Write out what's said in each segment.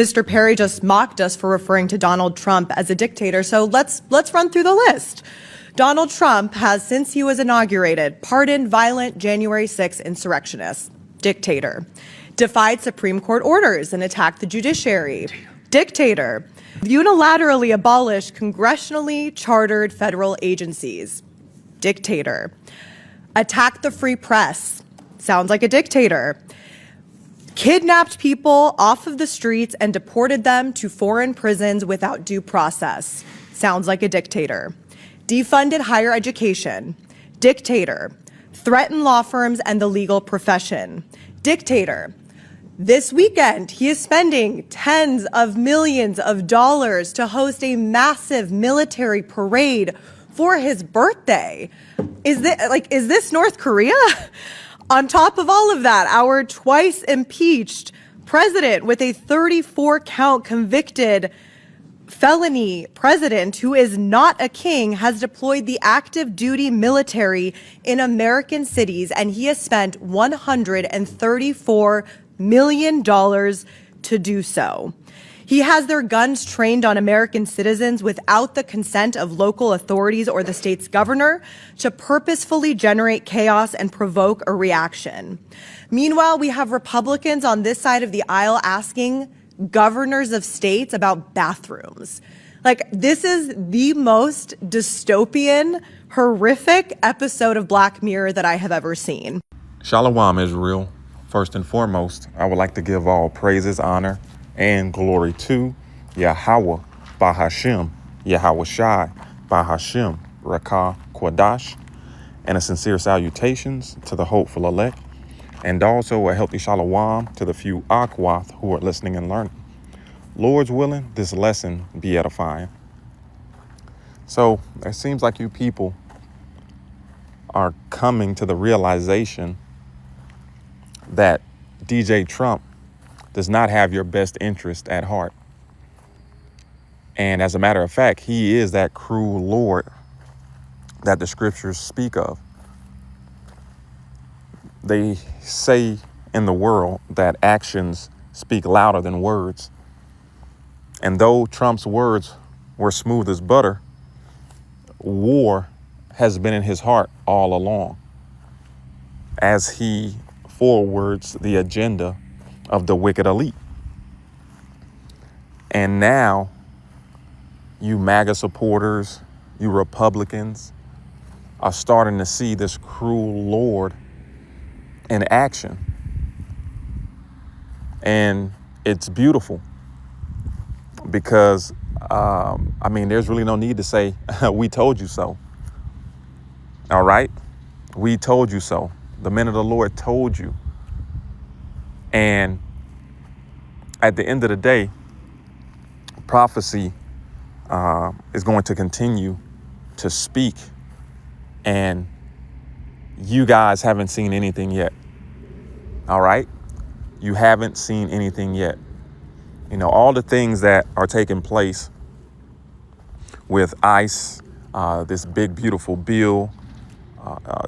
Mr. Perry just mocked us for referring to Donald Trump as a dictator, so let's run through the list. Donald Trump has, since he was inaugurated, pardoned violent January 6 insurrectionists. Dictator. Defied Supreme Court orders and attacked the judiciary. Dictator. Unilaterally abolished congressionally chartered federal agencies. Dictator. Attacked the free press. Sounds like a dictator. Kidnapped people off of the streets and deported them to foreign prisons without due process. Sounds like a dictator. Defunded higher education. Dictator. Threatened law firms and the legal profession. Dictator. This weekend, he is spending tens of millions of dollars to host a massive military parade for his birthday. Is this North Korea? On top of all of that, our twice impeached president with a 34-count convicted felony president who is not a king has deployed the active duty military in American cities, and he has spent $134 million to do so. He has their guns trained on American citizens without the consent of local authorities or the state's governor to purposefully generate chaos and provoke a reaction. Meanwhile, we have Republicans on this side of the aisle asking governors of states about bathrooms. This is the most dystopian, horrific episode of Black Mirror that I have ever seen. Shalom, Israel. First and foremost, I would like to give all praises, honor, and glory to Yahweh Bahashem, Yahweh Shai Bahashem, Rakah Kwadash, and a sincere salutations to the hopeful elect, and also a healthy shalom to the few Akwath who are listening and learning. Lord's willing, this lesson be edifying. So it seems like you people are coming to the realization that DJ Trump does not have your best interest at heart. And as a matter of fact, he is that cruel Lord that the scriptures speak of. They say in the world that actions speak louder than words. And though Trump's words were smooth as butter, war has been in his heart all along as he forwards the agenda of the wicked elite. And now you MAGA supporters, you Republicans are starting to see this cruel Lord in action. And it's beautiful because, there's really no need to say, we told you so. All right? We told you so. The men of the Lord told you. And at the end of the day, prophecy is going to continue to speak. And you guys haven't seen anything yet. All right? You haven't seen anything yet. All the things that are taking place with ICE, this big, beautiful bill,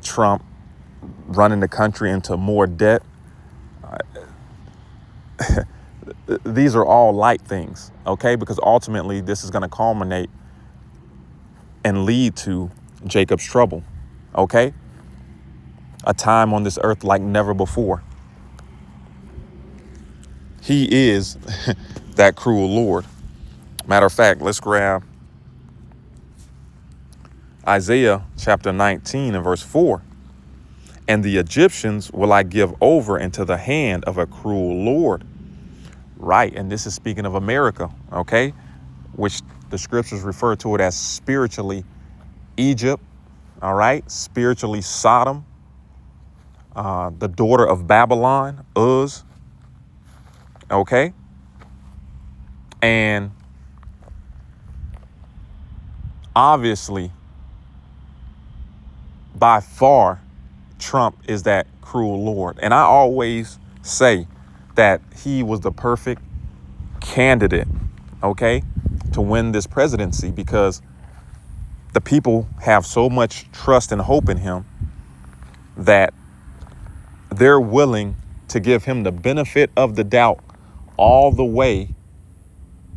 Trump running the country into more debt. These are all light things, okay? Because ultimately this is going to culminate and lead to Jacob's trouble, okay? A time on this earth like never before. He is that cruel Lord. Matter of fact, let's grab Isaiah chapter 19 and verse 4. And the Egyptians will I give over into the hand of a cruel Lord. Right. And this is speaking of America, okay, which the scriptures refer to it as spiritually Egypt. All right. Spiritually Sodom, the daughter of Babylon, Uz. OK. And obviously, by far, Trump is that cruel Lord. And I always say that he was the perfect candidate, okay, to win this presidency because the people have so much trust and hope in him that they're willing to give him the benefit of the doubt all the way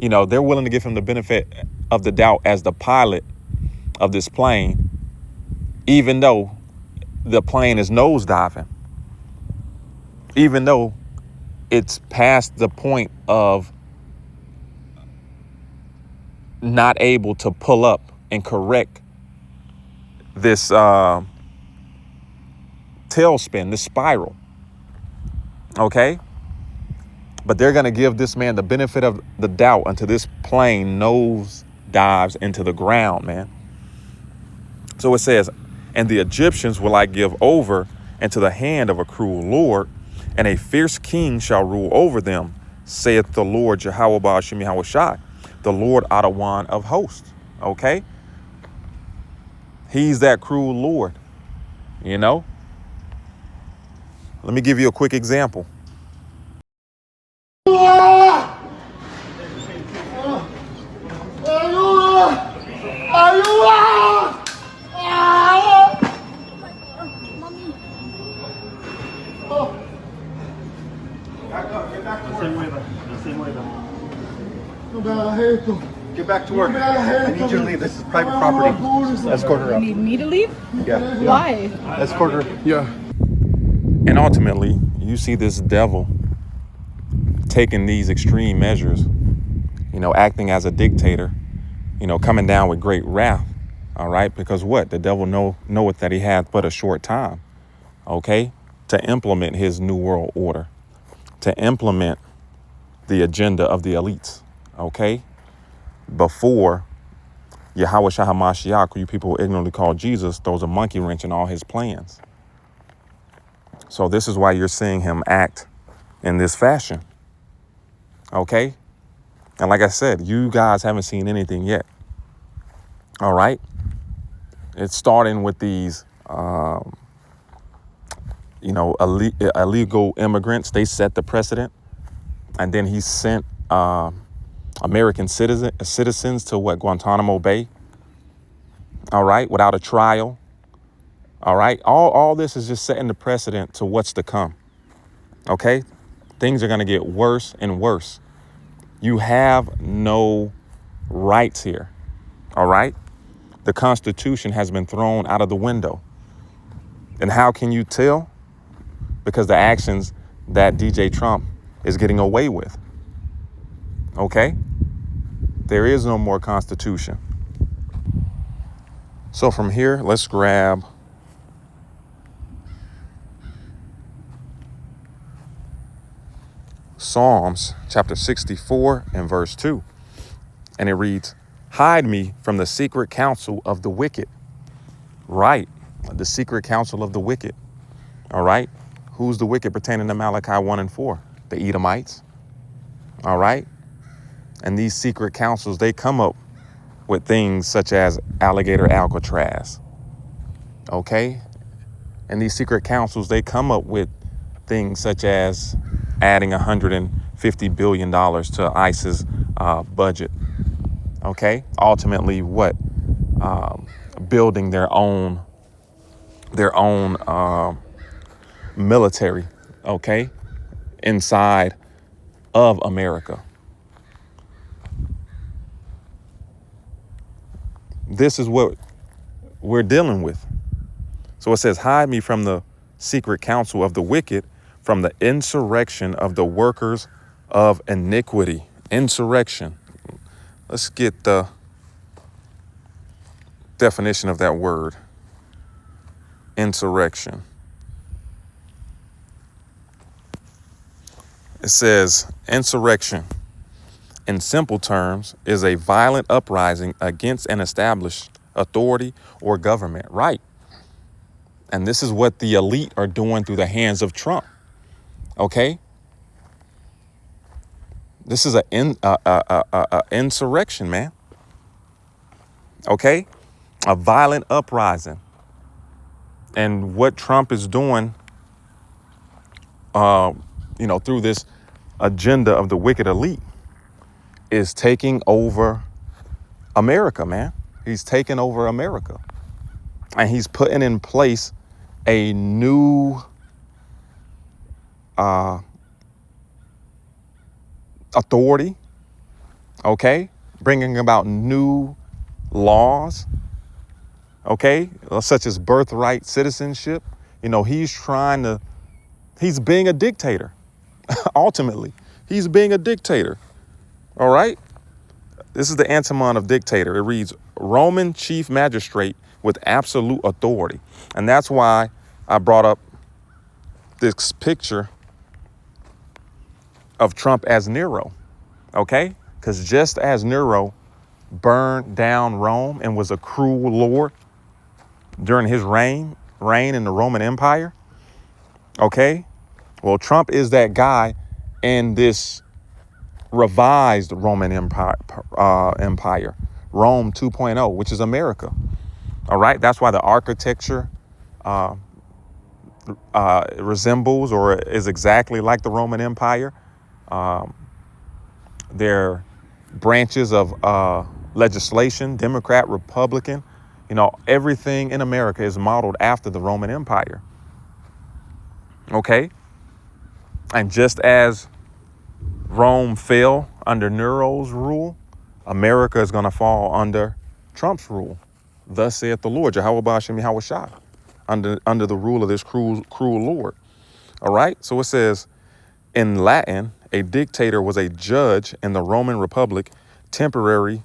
they're willing to give him the benefit of the doubt as the pilot of this plane, even though the plane is nosediving, even though it's past the point of not able to pull up and correct this tailspin, this spiral. Okay. But they're going to give this man the benefit of the doubt until this plane nose dives into the ground, man. So it says, and the Egyptians will I give over into the hand of a cruel Lord, and a fierce king shall rule over them, saith the Lord Jehovah Ba'ashim Yahushai, the Lord Adawan of hosts. Okay. He's that cruel Lord, Let me give you a quick example. Get back to work. I need you to leave. This is private property. Escort her out. You need me to leave? Yeah. Why? Escort her. Yeah. And ultimately, you see this devil taking these extreme measures, acting as a dictator, coming down with great wrath. All right. Because what? The devil knoweth that he hath but a short time. Okay. To implement his new world order, to implement the agenda of the elites. Okay. Before Yahweh Shah HaMashiach, who you people ignorantly call Jesus, throws a monkey wrench in all his plans. So this is why you're seeing him act in this fashion. Okay. And like I said, you guys haven't seen anything yet. All right. It's starting with these, illegal immigrants. They set the precedent. And then he sent American citizens to Guantanamo Bay. All right. Without a trial. All right. All this is just setting the precedent to what's to come. OK, things are going to get worse and worse. You have no rights here. All right. The Constitution has been thrown out of the window. And how can you tell? Because the actions that DJ Trump is getting away with. OK, there is no more Constitution. So from here, let's grab Psalms chapter 64 and verse 2. And it reads, hide me from the secret counsel of the wicked. Right. The secret counsel of the wicked. All right. Who's the wicked pertaining to Malachi 1 and 4? The Edomites. All right. And these secret counsels, they come up with things such as alligator Alcatraz. Okay. And these secret counsels, they come up with things such as adding $150 billion to ICE's budget. OK, ultimately, what? Building their own military. OK, inside of America. This is what we're dealing with. So it says, hide me from the secret counsel of the wicked, from the insurrection of the workers of iniquity. Insurrection. Let's get the definition of that word. Insurrection. It says insurrection, in simple terms, is a violent uprising against an established authority or government. Right. And this is what the elite are doing through the hands of Trump. OK. This is an insurrection, man. OK. A violent uprising. And what Trump is doing, through this agenda of the wicked elite is taking over America, man. He's taking over America. And he's putting in place a new authority, okay? Bringing about new laws, okay? Such as birthright citizenship. He's being a dictator. Ultimately, he's being a dictator, all right? This is the antimon of dictator. It reads Roman chief magistrate with absolute authority. And that's why I brought up this picture of Trump as Nero, okay? Because just as Nero burned down Rome and was a cruel lord during his reign in the Roman Empire, okay? Well, Trump is that guy in this revised Roman Empire, Rome 2.0, which is America. All right. That's why the architecture resembles or is exactly like the Roman Empire. Their branches of legislation, Democrat, Republican, everything in America is modeled after the Roman Empire. Okay. And just as Rome fell under Nero's rule, America is going to fall under Trump's rule. Thus saith the Lord, Jehovah Ba'ashem Yahweh Shai, under the rule of this cruel Lord. All right. So it says in Latin, a dictator was a judge in the Roman Republic, temporary,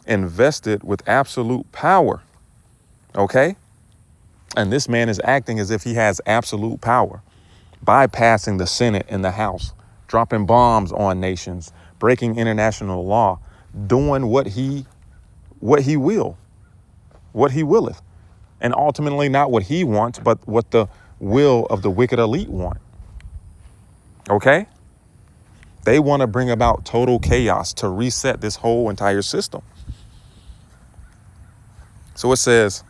invested with absolute power. Okay. And this man is acting as if he has absolute power, bypassing the Senate and the House, dropping bombs on nations, breaking international law, doing what he willeth, and ultimately not what he wants, but what the will of the wicked elite want. Okay? They want to bring about total chaos to reset this whole entire system. So it says,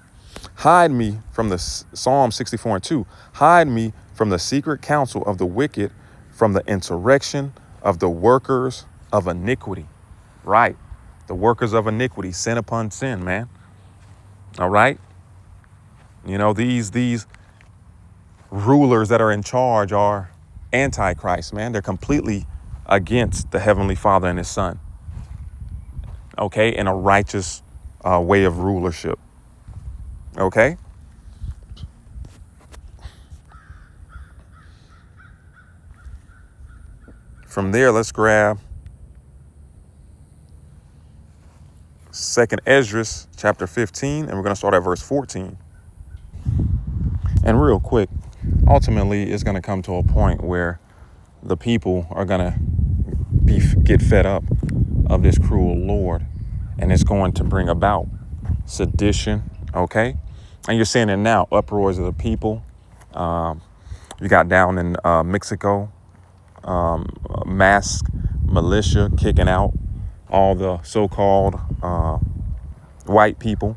hide me from the Psalm 64:2, hide me from the secret counsel of the wicked, from the insurrection of the workers of iniquity. Right. The workers of iniquity, sin upon sin, man. All right. These rulers that are in charge are antichrist, man. They're completely against the Heavenly Father and his Son. Okay. In a righteous way of rulership. Okay. From there, let's grab 2nd Esdras chapter 15, and we're going to start at verse 14. And real quick, ultimately, it's going to come to a point where the people are going to get fed up of this cruel Lord, and it's going to bring about sedition, okay? And you're seeing it now, uproars of the people. You got down in Mexico, mass militia kicking out all the so-called white people,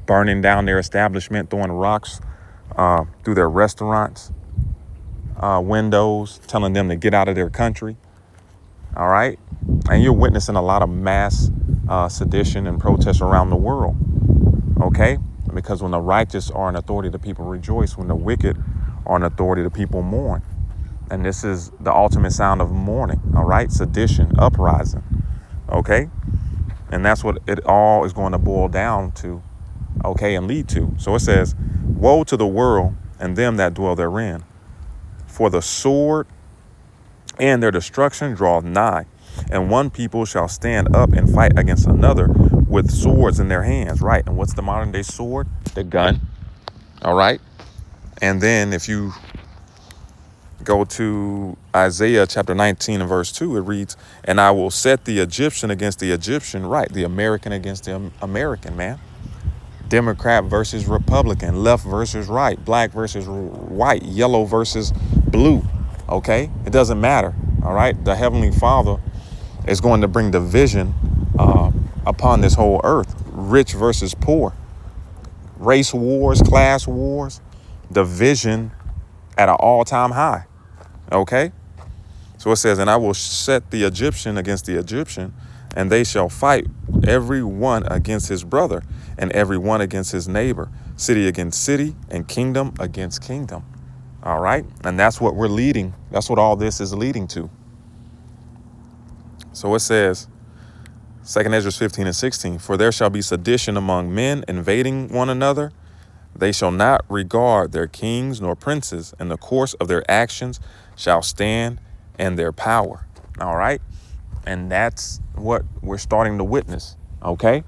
burning down their establishment, throwing rocks through their restaurants, windows, telling them to get out of their country. All right. And you're witnessing a lot of mass sedition and protests around the world. OK, because when the righteous are in authority, the people rejoice. When the wicked are in authority, the people mourn. And this is the ultimate sound of mourning. All right. Sedition, uprising. OK, and that's what it all is going to boil down to. OK, and lead to. So it says, woe to the world and them that dwell therein. For the sword and their destruction draw nigh, and one people shall stand up and fight against another with swords in their hands. Right. And what's the modern day sword? The gun. All right. And then if you go to Isaiah chapter 19 and verse 2, it reads, and I will set the Egyptian against the Egyptian. Right. The American against the American, man. Democrat versus Republican, left versus right, black versus white, yellow versus blue. OK, it doesn't matter. All right. The Heavenly Father is going to bring division upon this whole earth. Rich versus poor, race wars, class wars, division at an all-time high. OK, so it says, and I will set the Egyptian against the Egyptian, and they shall fight every one against his brother, and every one against his neighbor, city against city, and kingdom against kingdom. All right. And that's what we're leading. That's what all this is leading to. So it says, 2 Ezra 15 and 16, for there shall be sedition among men invading one another. They shall not regard their kings nor princes, and the course of their actions shall stand in their power. All right. And that's what we're starting to witness. OK.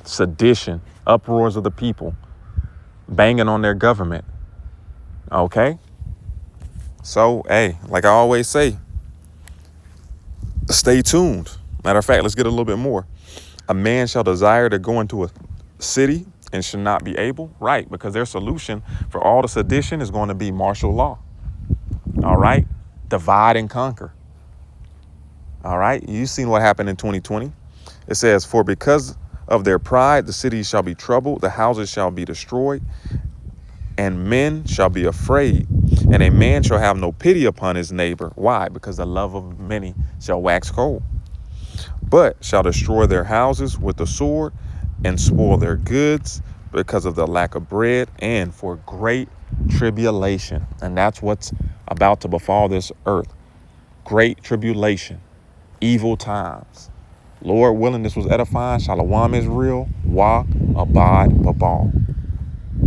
Sedition, uproars of the people, banging on their government. OK. So, hey, like I always say, stay tuned. Matter of fact, let's get a little bit more. A man shall desire to go into a city and should not be able. Right. Because their solution for all the sedition is going to be martial law. All right. Divide and conquer. All right. You've seen what happened in 2020. It says, for because of their pride, the cities shall be troubled, the houses shall be destroyed, and men shall be afraid. And a man shall have no pity upon his neighbor. Why? Because the love of many shall wax cold. But shall destroy their houses with the sword and spoil their goods because of the lack of bread and for great tribulation. And that's what's about to befall this earth. Great tribulation, evil times. Lord willing, this was edifying. Shalom Israel. Wa abad babal.